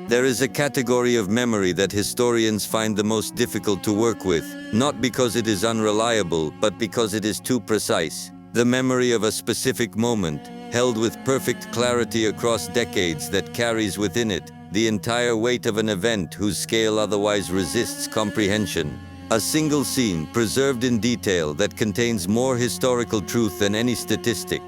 There is a category of memory that historians find the most difficult to work with, not because it is unreliable, but because it is too precise. The memory of a specific moment, held with perfect clarity across decades, that carries within it the entire weight of an event whose scale otherwise resists comprehension. A single scene, preserved in detail, that contains more historical truth than any statistic.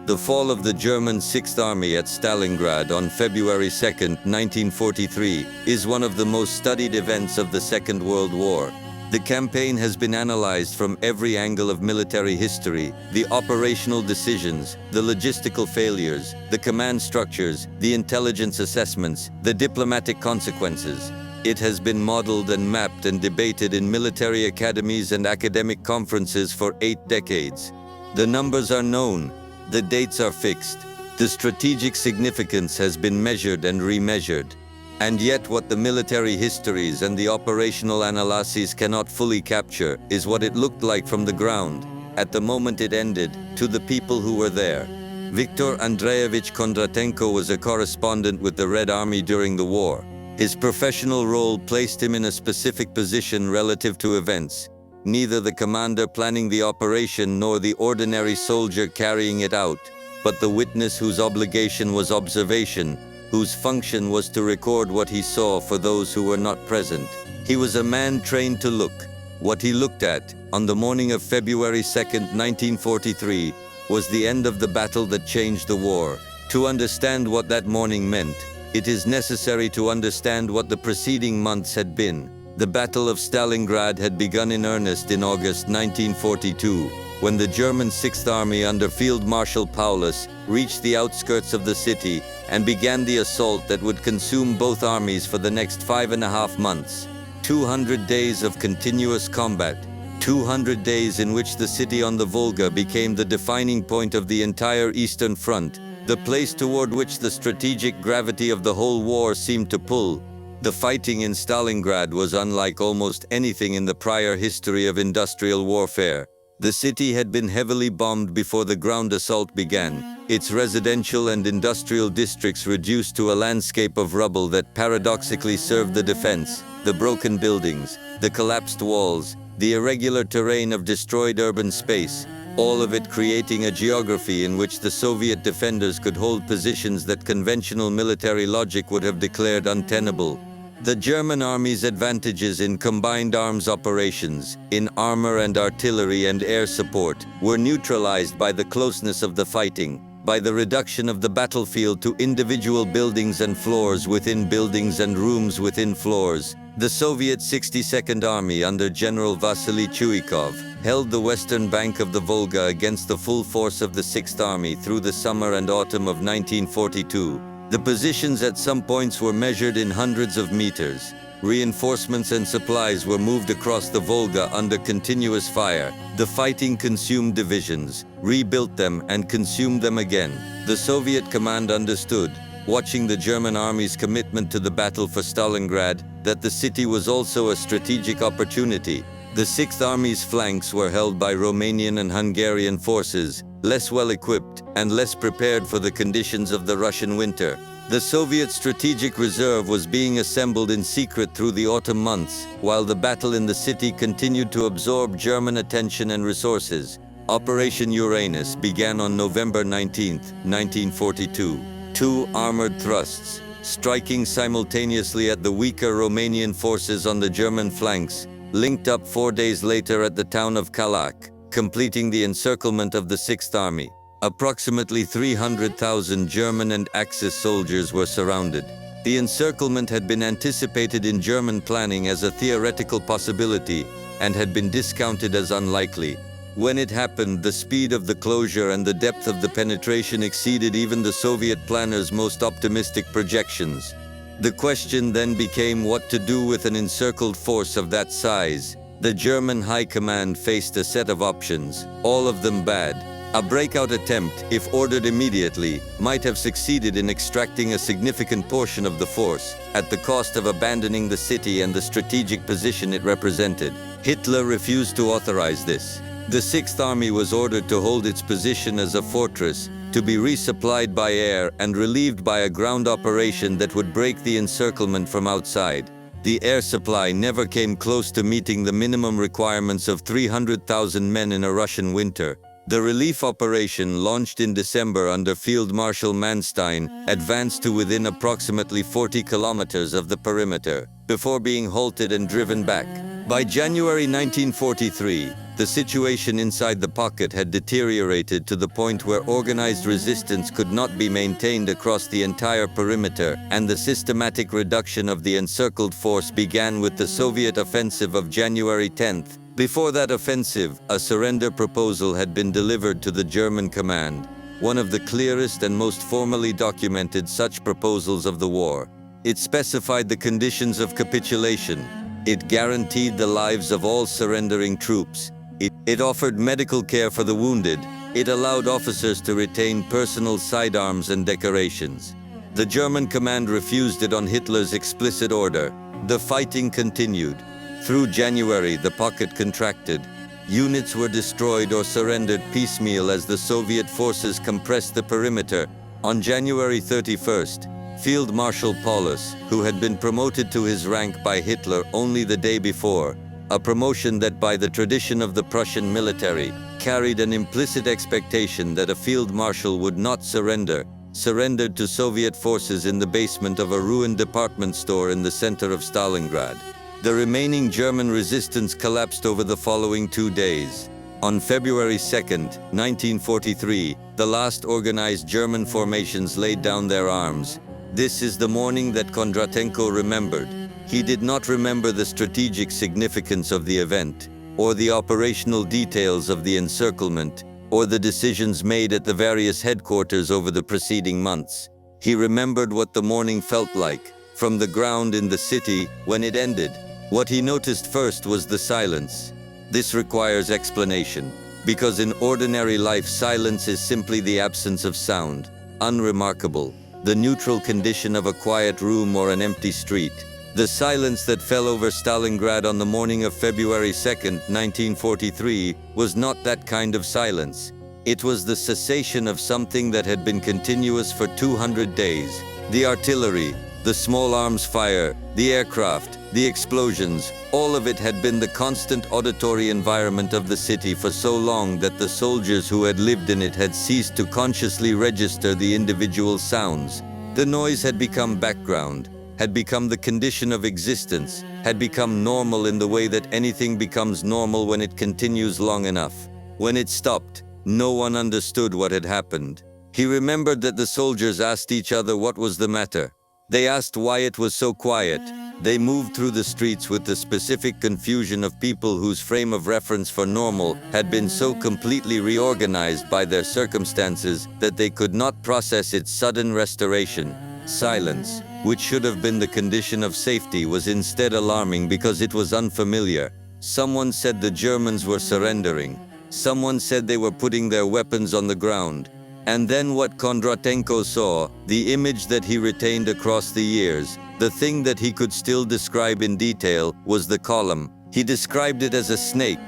The fall of the German Sixth Army at Stalingrad on February 2, 1943, is one of the most studied events of the Second World War. The campaign has been analyzed from every angle of military history: the operational decisions, the logistical failures, the command structures, the intelligence assessments, the diplomatic consequences. It has been modeled and mapped and debated in military academies and academic conferences for 8 decades. The numbers are known. The dates are fixed. The strategic significance has been measured and remeasured. And yet what the military histories and the operational analyses cannot fully capture is what it looked like from the ground, at the moment it ended, to the people who were there. Viktor Kondratenko was a correspondent with the Red Army during the war. His professional role placed him in a specific position relative to events. Neither the commander planning the operation nor the ordinary soldier carrying it out, but the witness whose obligation was observation, whose function was to record what he saw for those who were not present. He was a man trained to look. What he looked at, on the morning of February 2, 1943, was the end of the battle that changed the war. To understand what that morning meant, it is necessary to understand what the preceding months had been. The Battle of Stalingrad had begun in earnest in August 1942, when the German Sixth Army under Field Marshal Paulus reached the outskirts of the city and began the assault that would consume both armies for the next 5.5 months. 200 days of continuous combat, 200 days in which the city on the Volga became the defining point of the entire Eastern Front, the place toward which the strategic gravity of the whole war seemed to pull. The fighting in Stalingrad was unlike almost anything in the prior history of industrial warfare. The city had been heavily bombed before the ground assault began, its residential and industrial districts reduced to a landscape of rubble that paradoxically served the defense, the broken buildings, the collapsed walls, the irregular terrain of destroyed urban space, all of it creating a geography in which the Soviet defenders could hold positions that conventional military logic would have declared untenable. The German army's advantages in combined arms operations, in armor and artillery and air support, were neutralized by the closeness of the fighting, by the reduction of the battlefield to individual buildings and floors within buildings and rooms within floors. The Soviet 62nd Army under General Vasily Chuikov held the western bank of the Volga against the full force of the Sixth Army through the summer and autumn of 1942. The positions at some points were measured in hundreds of meters. Reinforcements and supplies were moved across the Volga under continuous fire. The fighting consumed divisions, rebuilt them and consumed them again. The Soviet command understood, watching the German army's commitment to the battle for Stalingrad, that the city was also a strategic opportunity. The Sixth Army's flanks were held by Romanian and Hungarian forces, less well-equipped and less prepared for the conditions of the Russian winter. The Soviet strategic reserve was being assembled in secret through the autumn months, while the battle in the city continued to absorb German attention and resources. Operation Uranus began on November 19, 1942. 2 armored thrusts, striking simultaneously at the weaker Romanian forces on the German flanks, linked up 4 days later at the town of Kalak, completing the encirclement of the Sixth Army. Approximately 300,000 German and Axis soldiers were surrounded. The encirclement had been anticipated in German planning as a theoretical possibility and had been discounted as unlikely. When it happened, the speed of the closure and the depth of the penetration exceeded even the Soviet planners' most optimistic projections. The question then became what to do with an encircled force of that size. The German High Command faced a set of options, all of them bad. A breakout attempt, if ordered immediately, might have succeeded in extracting a significant portion of the force, at the cost of abandoning the city and the strategic position it represented. Hitler refused to authorize this. The Sixth Army was ordered to hold its position as a fortress, to be resupplied by air and relieved by a ground operation that would break the encirclement from outside. The air supply never came close to meeting the minimum requirements of 300,000 men in a Russian winter. The relief operation, launched in December under Field Marshal Manstein, advanced to within approximately 40 kilometers of the perimeter, before being halted and driven back. By January 1943, the situation inside the pocket had deteriorated to the point where organized resistance could not be maintained across the entire perimeter, and the systematic reduction of the encircled force began with the Soviet offensive of January 10th. Before that offensive, a surrender proposal had been delivered to the German command, one of the clearest and most formally documented such proposals of the war. It specified the conditions of capitulation. It guaranteed the lives of all surrendering troops. It offered medical care for the wounded. It allowed officers to retain personal sidearms and decorations. The German command refused it on Hitler's explicit order. The fighting continued. Through January, the pocket contracted. Units were destroyed or surrendered piecemeal as the Soviet forces compressed the perimeter. On January 31st, Field Marshal Paulus, who had been promoted to his rank by Hitler only the day before, a promotion that by the tradition of the Prussian military carried an implicit expectation that a field marshal would not surrender, surrendered to Soviet forces in the basement of a ruined department store in the center of Stalingrad. The remaining German resistance collapsed over the following 2 days. On February 2nd, 1943, the last organized German formations laid down their arms. This is the morning that Kondratenko remembered. He did not remember the strategic significance of the event, or the operational details of the encirclement, or the decisions made at the various headquarters over the preceding months. He remembered what the morning felt like, from the ground in the city, when it ended. What he noticed first was the silence. This requires explanation, because in ordinary life silence is simply the absence of sound, unremarkable, the neutral condition of a quiet room or an empty street. The silence that fell over Stalingrad on the morning of February 2nd, 1943, was not that kind of silence. It was the cessation of something that had been continuous for 200 days. The artillery, the small arms fire, the aircraft, the explosions, all of it had been the constant auditory environment of the city for so long that the soldiers who had lived in it had ceased to consciously register the individual sounds. The noise had become background, had become the condition of existence, had become normal in the way that anything becomes normal when it continues long enough. When it stopped, no one understood what had happened. He remembered that the soldiers asked each other what was the matter. They asked why it was so quiet. They moved through the streets with the specific confusion of people whose frame of reference for normal had been so completely reorganized by their circumstances that they could not process its sudden restoration. Silence, which should have been the condition of safety, was instead alarming because it was unfamiliar. Someone said the Germans were surrendering. Someone said they were putting their weapons on the ground. And then what Kondratenko saw, the image that he retained across the years, the thing that he could still describe in detail, was the column. He described it as a snake,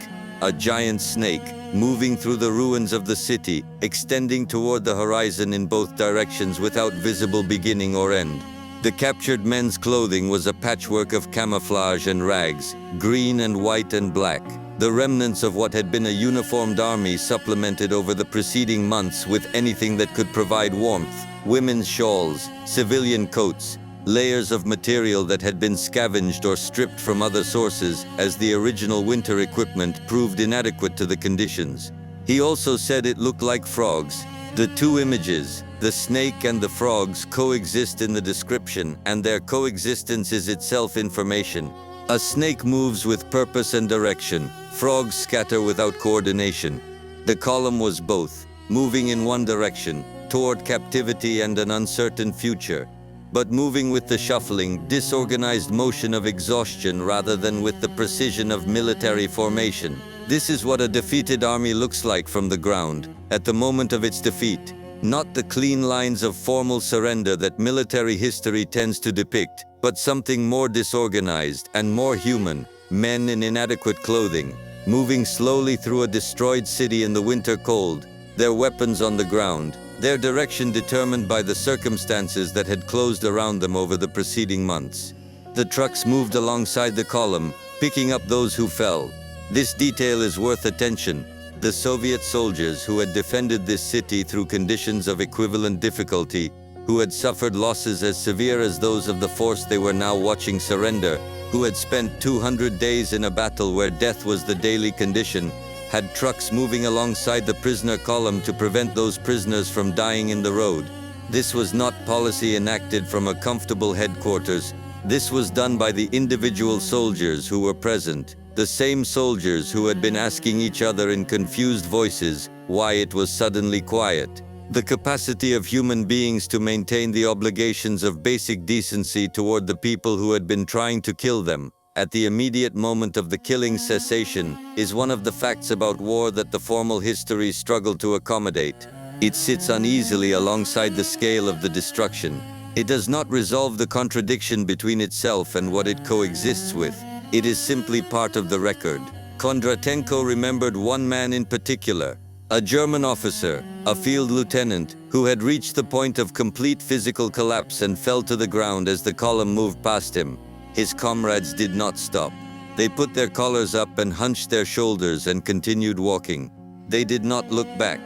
a giant snake, moving through the ruins of the city, extending toward the horizon in both directions without visible beginning or end. The captured men's clothing was a patchwork of camouflage and rags, green and white and black. The remnants of what had been a uniformed army supplemented over the preceding months with anything that could provide warmth, women's shawls, civilian coats, layers of material that had been scavenged or stripped from other sources, as the original winter equipment proved inadequate to the conditions. He also said it looked like frogs. The two images, the snake and the frogs, coexist in the description, and their coexistence is itself information. A snake moves with purpose and direction. Frogs scatter without coordination. The column was both, moving in one direction, toward captivity and an uncertain future, but moving with the shuffling, disorganized motion of exhaustion rather than with the precision of military formation. This is what a defeated army looks like from the ground, at the moment of its defeat. Not the clean lines of formal surrender that military history tends to depict, but something more disorganized and more human. Men in inadequate clothing, moving slowly through a destroyed city in the winter cold, their weapons on the ground, their direction determined by the circumstances that had closed around them over the preceding months. The trucks moved alongside the column, picking up those who fell. This detail is worth attention. The Soviet soldiers who had defended this city through conditions of equivalent difficulty, who had suffered losses as severe as those of the force they were now watching surrender, who had spent 200 days in a battle where death was the daily condition, had trucks moving alongside the prisoner column to prevent those prisoners from dying in the road. This was not policy enacted from a comfortable headquarters. This was done by the individual soldiers who were present, the same soldiers who had been asking each other in confused voices why it was suddenly quiet. The capacity of human beings to maintain the obligations of basic decency toward the people who had been trying to kill them, at the immediate moment of the killing's cessation, is one of the facts about war that the formal histories struggle to accommodate. It sits uneasily alongside the scale of the destruction. It does not resolve the contradiction between itself and what it coexists with. It is simply part of the record. Kondratenko remembered one man in particular, a German officer, a field lieutenant, who had reached the point of complete physical collapse and fell to the ground as the column moved past him. His comrades did not stop. They put their collars up and hunched their shoulders and continued walking. They did not look back.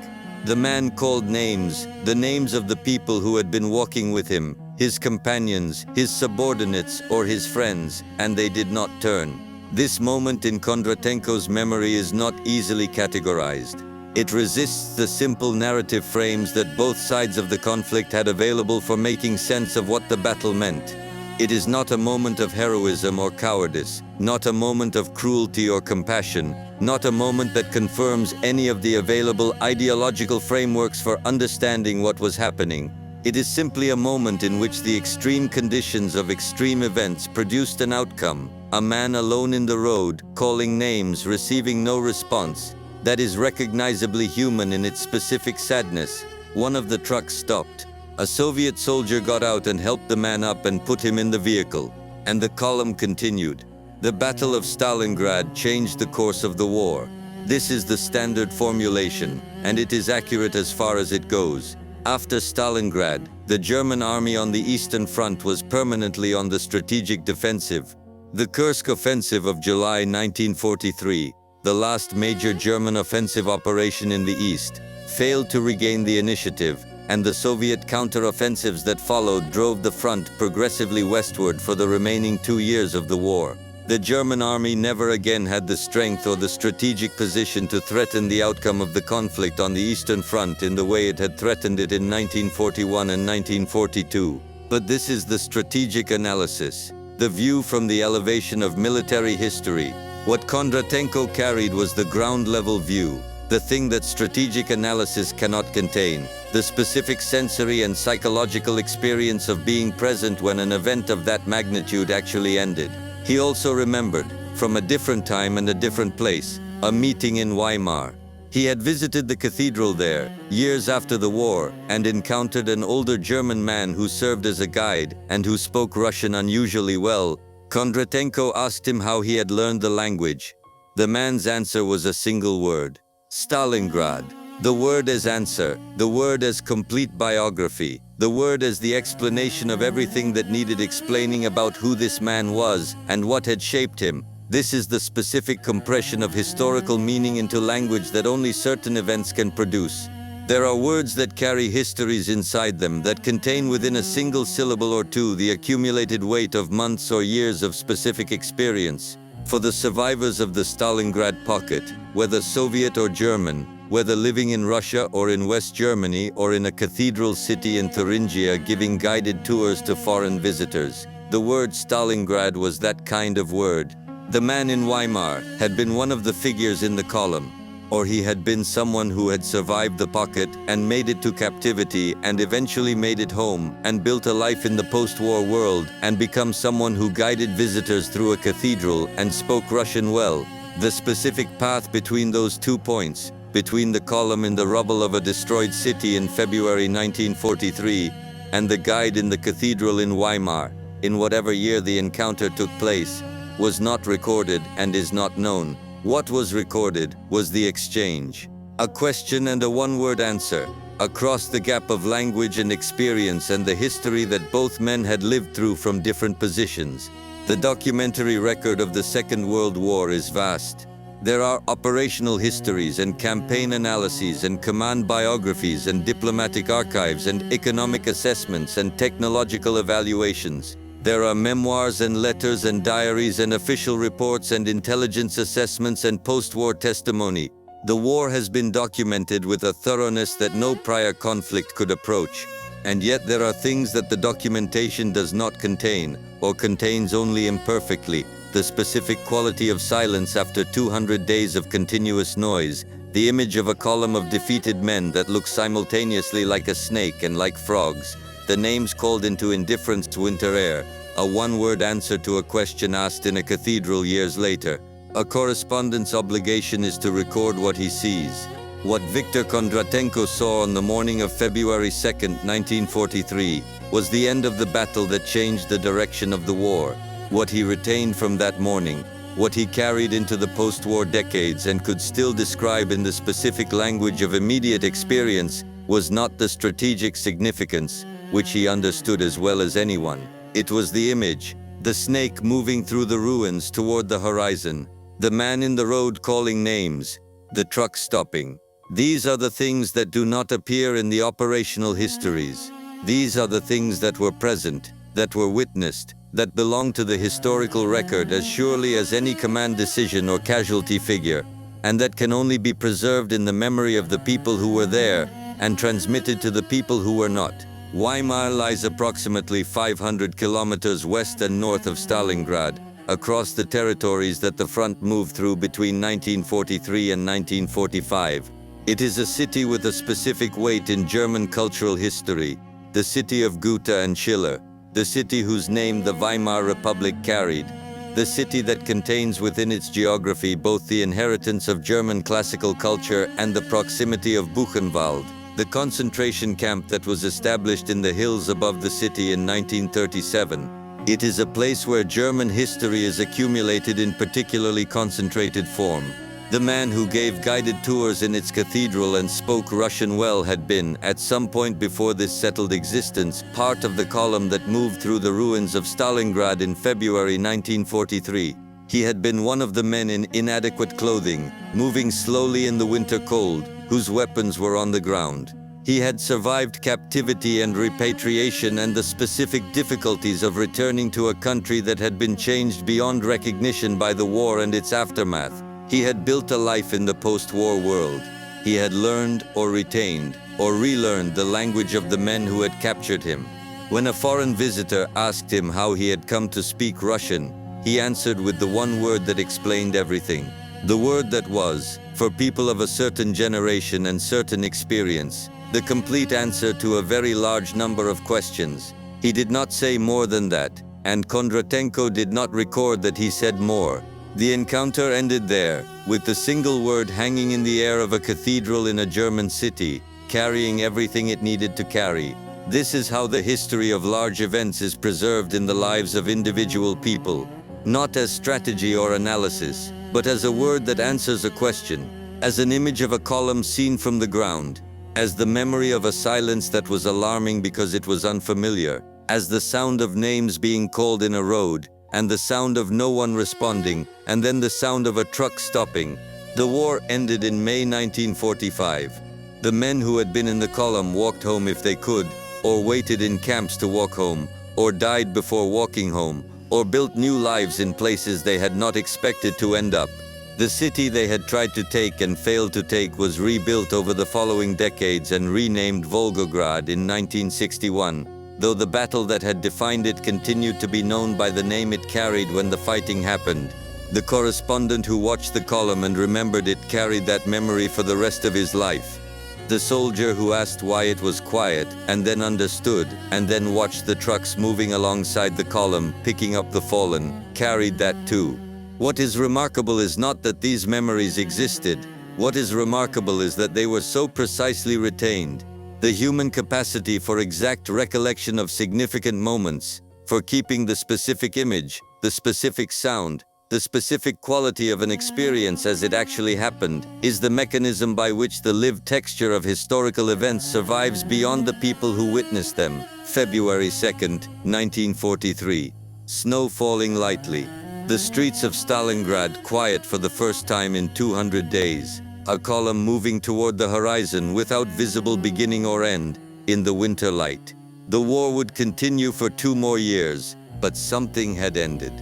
The man called names, the names of the people who had been walking with him, his companions, his subordinates, or his friends, and they did not turn. This moment in Kondratenko's memory is not easily categorized. It resists the simple narrative frames that both sides of the conflict had available for making sense of what the battle meant. It is not a moment of heroism or cowardice, not a moment of cruelty or compassion, not a moment that confirms any of the available ideological frameworks for understanding what was happening. It is simply a moment in which the extreme conditions of extreme events produced an outcome, a man alone in the road, calling names, receiving no response, that is recognizably human in its specific sadness. One of the trucks stopped. A Soviet soldier got out and helped the man up and put him in the vehicle. And the column continued. The Battle of Stalingrad changed the course of the war. This is the standard formulation, and it is accurate as far as it goes. After Stalingrad, the German army on the Eastern Front was permanently on the strategic defensive. The Kursk offensive of July 1943, the last major German offensive operation in the East, failed to regain the initiative, and the Soviet counter-offensives that followed drove the front progressively westward for the remaining 2 years of the war. The German army never again had the strength or the strategic position to threaten the outcome of the conflict on the Eastern Front in the way it had threatened it in 1941 and 1942. But this is the strategic analysis, the view from the elevation of military history. What Kondratenko carried was the ground-level view, the thing that strategic analysis cannot contain, the specific sensory and psychological experience of being present when an event of that magnitude actually ended. He also remembered, from a different time and a different place, a meeting in Weimar. He had visited the cathedral there, years after the war, and encountered an older German man who served as a guide and who spoke Russian unusually well. Kondratenko asked him how he had learned the language. The man's answer was a single word: Stalingrad. The word as answer, the word as complete biography, the word as the explanation of everything that needed explaining about who this man was and what had shaped him. This is the specific compression of historical meaning into language that only certain events can produce. There are words that carry histories inside them, that contain within a single syllable or two the accumulated weight of months or years of specific experience. For the survivors of the Stalingrad pocket, whether Soviet or German, whether living in Russia or in West Germany or in a cathedral city in Thuringia giving guided tours to foreign visitors, the word Stalingrad was that kind of word. The man in Weimar had been one of the figures in the column, or he had been someone who had survived the pocket and made it to captivity and eventually made it home and built a life in the post-war world and become someone who guided visitors through a cathedral and spoke Russian well. The specific path between those 2 points, between the column in the rubble of a destroyed city in February 1943 and the guide in the cathedral in Weimar, in whatever year the encounter took place, was not recorded and is not known. What was recorded was the exchange. A question and a one-word answer. across the gap of language and experience and the history that both men had lived through from different positions. The documentary record of the Second World War is vast. There are operational histories and campaign analyses and command biographies and diplomatic archives and economic assessments and technological evaluations. There are memoirs and letters and diaries and official reports and intelligence assessments and post-war testimony. The war has been documented with a thoroughness that no prior conflict could approach. And yet there are things that the documentation does not contain, or contains only imperfectly. The specific quality of silence after 200 days of continuous noise, the image of a column of defeated men that looks simultaneously like a snake and like frogs, the names called into indifference winter air, a one-word answer to a question asked in a cathedral years later. A correspondent's obligation is to record what he sees. What Viktor Kondratenko saw on the morning of February 2, 1943, was the end of the battle that changed the direction of the war. What he retained from that morning, what he carried into the post-war decades and could still describe in the specific language of immediate experience, was not the strategic significance, which he understood as well as anyone. It was the image, the snake moving through the ruins toward the horizon, the man in the road calling names, the truck stopping. These are the things that do not appear in the operational histories. These are the things that were present, that were witnessed, that belong to the historical record as surely as any command decision or casualty figure, and that can only be preserved in the memory of the people who were there and transmitted to the people who were not. Weimar lies approximately 500 kilometers west and north of Stalingrad, across the territories that the front moved through between 1943 and 1945. It is a city with a specific weight in German cultural history, the city of Goethe and Schiller, the city whose name the Weimar Republic carried, the city that contains within its geography both the inheritance of German classical culture and the proximity of Buchenwald, the concentration camp that was established in the hills above the city in 1937. It is a place where German history is accumulated in particularly concentrated form. The man who gave guided tours in its cathedral and spoke Russian well had been, at some point before this settled existence, part of the column that moved through the ruins of Stalingrad in February 1943. He had been one of the men in inadequate clothing, moving slowly in the winter cold, whose weapons were on the ground. He had survived captivity and repatriation and the specific difficulties of returning to a country that had been changed beyond recognition by the war and its aftermath. He had built a life in the post-war world. He had learned or retained or relearned the language of the men who had captured him. When a foreign visitor asked him how he had come to speak Russian, he answered with the one word that explained everything. The word that was, for people of a certain generation and certain experience, the complete answer to a very large number of questions. He did not say more than that, and Kondratenko did not record that he said more. The encounter ended there, with the single word hanging in the air of a cathedral in a German city, carrying everything it needed to carry. This is how the history of large events is preserved in the lives of individual people, not as strategy or analysis, but as a word that answers a question, as an image of a column seen from the ground, as the memory of a silence that was alarming because it was unfamiliar, as the sound of names being called in a road, and the sound of no one responding, and then the sound of a truck stopping. The war ended in May 1945. The men who had been in the column walked home if they could, or waited in camps to walk home, or died before walking home, or built new lives in places they had not expected to end up. The city they had tried to take and failed to take was rebuilt over the following decades and renamed Volgograd in 1961. Though the battle that had defined it continued to be known by the name it carried when the fighting happened. The correspondent who watched the column and remembered it carried that memory for the rest of his life. The soldier who asked why it was quiet, and then understood, and then watched the trucks moving alongside the column, picking up the fallen, carried that too. What is remarkable is not that these memories existed. What is remarkable is that they were so precisely retained. The human capacity for exact recollection of significant moments, for keeping the specific image, the specific sound, the specific quality of an experience as it actually happened, is the mechanism by which the lived texture of historical events survives beyond the people who witnessed them. February 2nd, 1943. Snow falling lightly. The streets of Stalingrad quiet for the first time in 200 days. A column moving toward the horizon without visible beginning or end, in the winter light. The war would continue for 2 more years, but something had ended.